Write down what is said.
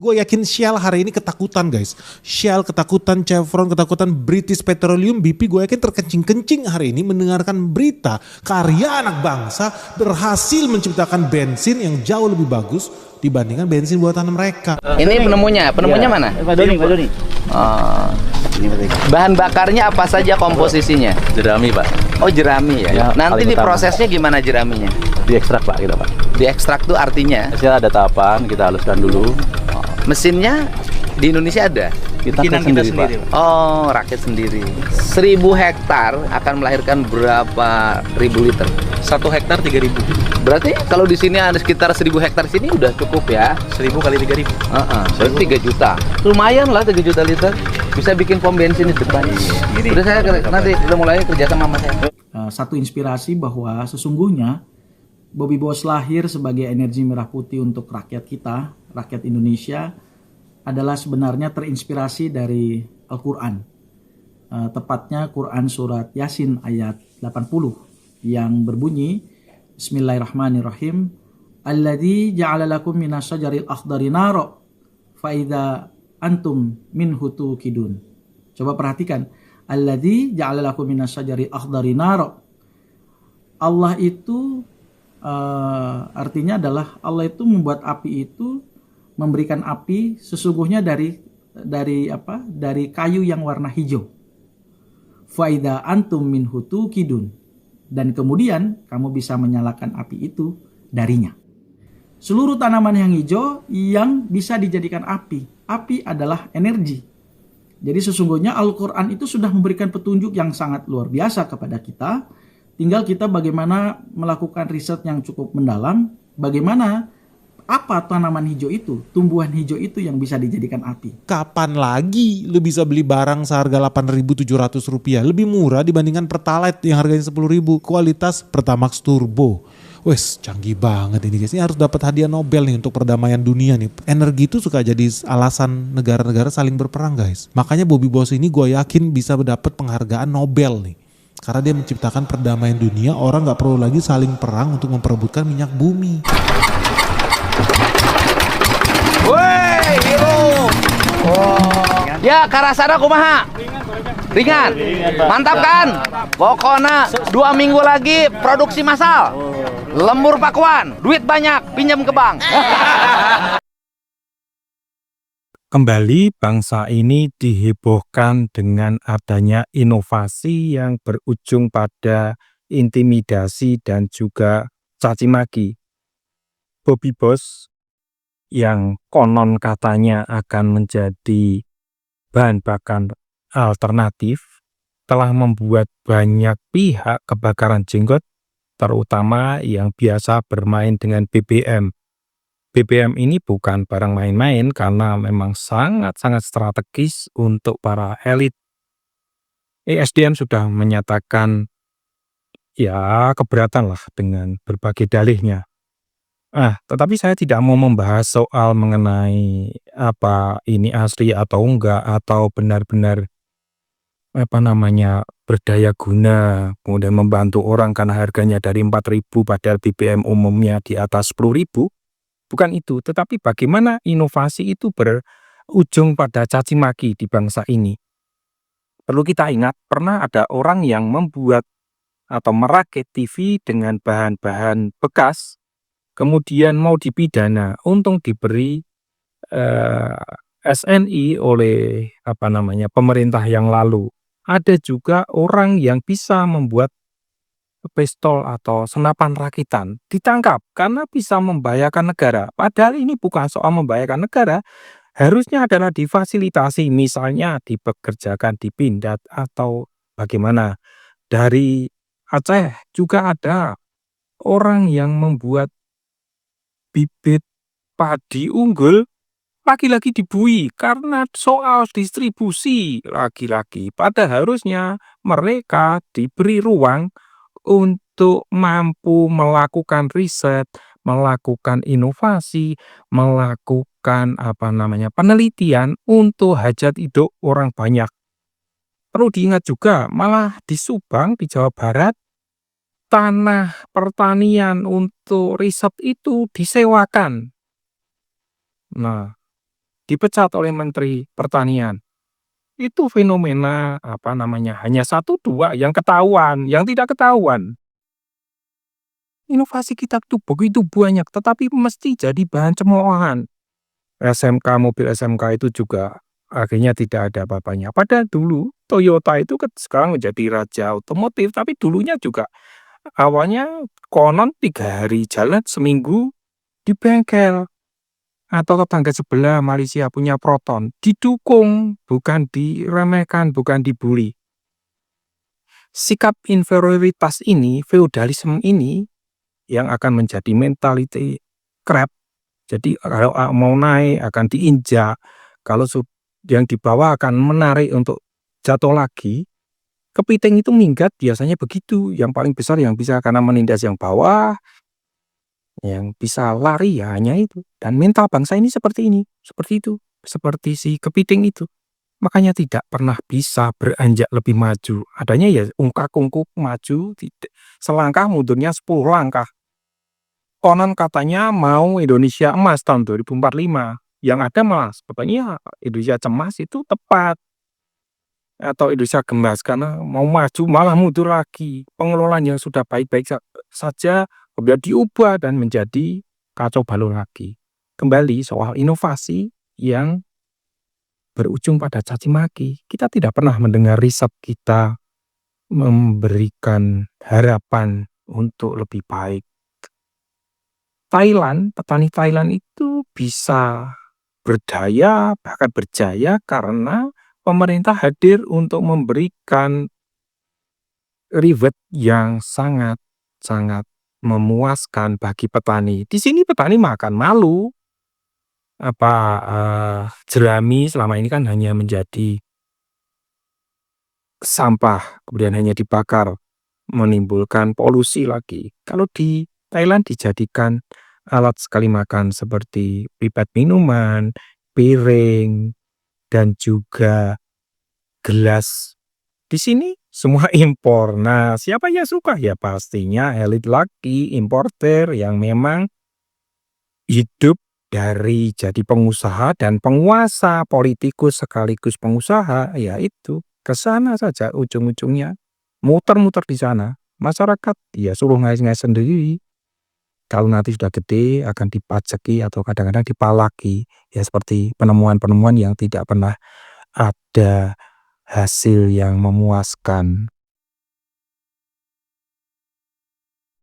Gue yakin Shell hari ini ketakutan guys. Shell ketakutan, Chevron ketakutan, British Petroleum, BP gue yakin terkencing-kencing hari ini mendengarkan berita karya anak bangsa berhasil menciptakan bensin yang jauh lebih bagus dibandingkan bensin buatan mereka. Ini penemunya mana? Pak Doni. Oh. Bahan bakarnya apa saja komposisinya? Jerami, Pak. Oh, jerami ya. Ya, Nanti paling utama. diprosesnya gimana jeraminya? Diekstrak, Pak, kita, Pak. Diekstrak tuh artinya Hasil ada tahapan, kita haluskan dulu. mesinnya di Indonesia ada. Kita Bikinan kita sendiri, Pak. Oh, rakit sendiri. 1000 hektar akan melahirkan berapa ribu liter? 1 hektar 3.000. Berarti kalau di sini ada sekitar 1000 hektar sini udah cukup ya. 1.000 kali 3.000. Berarti 3 juta. Lumayan lah 3 juta liter. Bisa bikin pom bensin di depan. Udah saya nanti udah mulai kerja sama saya. Satu inspirasi bahwa sesungguhnya Bobby Boss lahir sebagai energi merah putih untuk rakyat kita, rakyat Indonesia, adalah sebenarnya terinspirasi dari Al-Quran. Tepatnya Quran surat Yasin ayat 80 yang berbunyi, Bismillahirrahmanirrahim, Alladzi ja'ala lakum minas syajaril akhdari naro fa idza antum minhu tuqidun. Coba perhatikan, Alladzi ja'ala lakum minas syajaril akhdari naro. Allah itu artinya adalah Allah itu membuat api itu, memberikan api sesungguhnya dari kayu yang warna hijau. Faida antum minhu tuqidun, dan kemudian kamu bisa menyalakan api itu darinya. Seluruh tanaman yang hijau yang bisa dijadikan api. Api adalah energi. Jadi sesungguhnya Al-Quran itu sudah memberikan petunjuk yang sangat luar biasa kepada kita. Tinggal kita bagaimana melakukan riset yang cukup mendalam, bagaimana apa tanaman hijau itu, tumbuhan hijau itu yang bisa dijadikan api. Kapan lagi lu bisa beli barang seharga Rp8.700 lebih murah dibandingkan Pertalite yang harganya Rp10.000, kualitas Pertamax Turbo. Wes, canggih banget ini guys. Ini harus dapat hadiah Nobel nih untuk perdamaian dunia nih. Energi itu suka jadi alasan negara-negara saling berperang guys. Makanya Bobby Boss ini gue yakin bisa mendapat penghargaan Nobel nih. Karena dia menciptakan perdamaian dunia, orang gak perlu lagi saling perang untuk memperebutkan minyak bumi. Woi, hero. Ya, karasana kumaha? Ringan. Mantap kan? Pokoknya 2 minggu lagi produksi massal. Lembur pakuan, duit banyak, pinjam ke bank. Kembali bangsa ini dihebohkan dengan adanya inovasi yang berujung pada intimidasi dan juga caci maki. Bobby Boss yang konon katanya akan menjadi bahan bakar alternatif telah membuat banyak pihak kebakaran jenggot, terutama yang biasa bermain dengan BBM. BBM ini bukan barang main-main karena memang sangat-sangat strategis untuk para elit. ESDM sudah menyatakan ya keberatan lah dengan berbagai dalihnya. Tetapi saya tidak mau membahas soal mengenai apa ini asli atau enggak, atau benar-benar berdaya guna, kemudian membantu orang karena harganya dari 4.000 padahal BBM umumnya di atas 10.000. Bukan itu, tetapi bagaimana inovasi itu berujung pada caci maki di bangsa ini. Perlu kita ingat, pernah ada orang yang membuat atau merakit TV dengan bahan-bahan bekas, kemudian mau dipidana, untung diberi SNI oleh pemerintah yang lalu. Ada juga orang yang bisa membuat pistol atau senapan rakitan ditangkap karena bisa membahayakan negara. Padahal ini bukan soal membahayakan negara, harusnya adalah difasilitasi, misalnya dipekerjakan di Pindad atau bagaimana. Dari Aceh juga ada orang yang membuat bibit padi unggul lagi-lagi dibui karena soal distribusi lagi-lagi. Padahal harusnya mereka diberi ruang untuk mampu melakukan riset, melakukan inovasi, melakukan penelitian untuk hajat hidup orang banyak. Perlu diingat juga, malah di Subang, di Jawa Barat, tanah pertanian untuk riset itu disewakan. Nah, dipecat oleh Menteri Pertanian. Itu fenomena hanya 1, 2 yang ketahuan, yang tidak ketahuan. Inovasi kita tuh begitu banyak, tetapi mesti jadi bahan cemoohan. Mobil SMK itu juga akhirnya tidak ada apa-apanya. Padahal dulu Toyota itu sekarang menjadi raja otomotif, tapi dulunya juga awalnya konon 3 hari jalan, seminggu di bengkel. Atau tetangga sebelah Malaysia punya Proton, didukung, bukan diremehkan, bukan dibully. Sikap inferioritas ini, feudalisme ini, yang akan menjadi mentality crab. Jadi kalau mau naik akan diinjak, kalau yang di bawah akan menarik untuk jatuh lagi. Kepiting itu minggat biasanya begitu, yang paling besar yang bisa karena menindas yang bawah, yang bisa lari ya hanya itu. Dan mental bangsa ini seperti itu, seperti si kepiting itu. Makanya tidak pernah bisa beranjak lebih maju. Adanya ya ungkak-ungkuk maju, selangkah mundurnya 10 langkah. Konon katanya mau Indonesia emas tahun 2045. Yang ada malah sebetulnya Indonesia cemas itu tepat. Atau Indonesia gemas karena mau maju malah mundur lagi. Pengelolaan yang sudah baik-baik saja kemudian diubah dan menjadi kacau balau lagi. Kembali soal inovasi yang berujung pada caci maki. Kita tidak pernah mendengar riset kita memberikan harapan untuk lebih baik. Petani Thailand itu bisa berdaya, bahkan berjaya karena pemerintah hadir untuk memberikan reward yang sangat memuaskan bagi petani. Di sini petani makan malu. Jerami selama ini kan hanya menjadi sampah, kemudian hanya dibakar, menimbulkan polusi lagi. Kalau di Thailand dijadikan alat sekali makan seperti pipet minuman, piring, dan juga gelas. Di sini semua impor. Nah, siapa yang suka? Ya pastinya elit lagi, importer yang memang hidup dari jadi pengusaha dan penguasa, politikus sekaligus pengusaha, ya itu ke sana saja ujung-ujungnya. Muter-muter di sana. Masyarakat ya suruh ngais-ngais sendiri. Kalau nanti sudah gede akan dipajaki atau kadang-kadang dipalaki. Ya seperti penemuan-penemuan yang tidak pernah ada hasil yang memuaskan.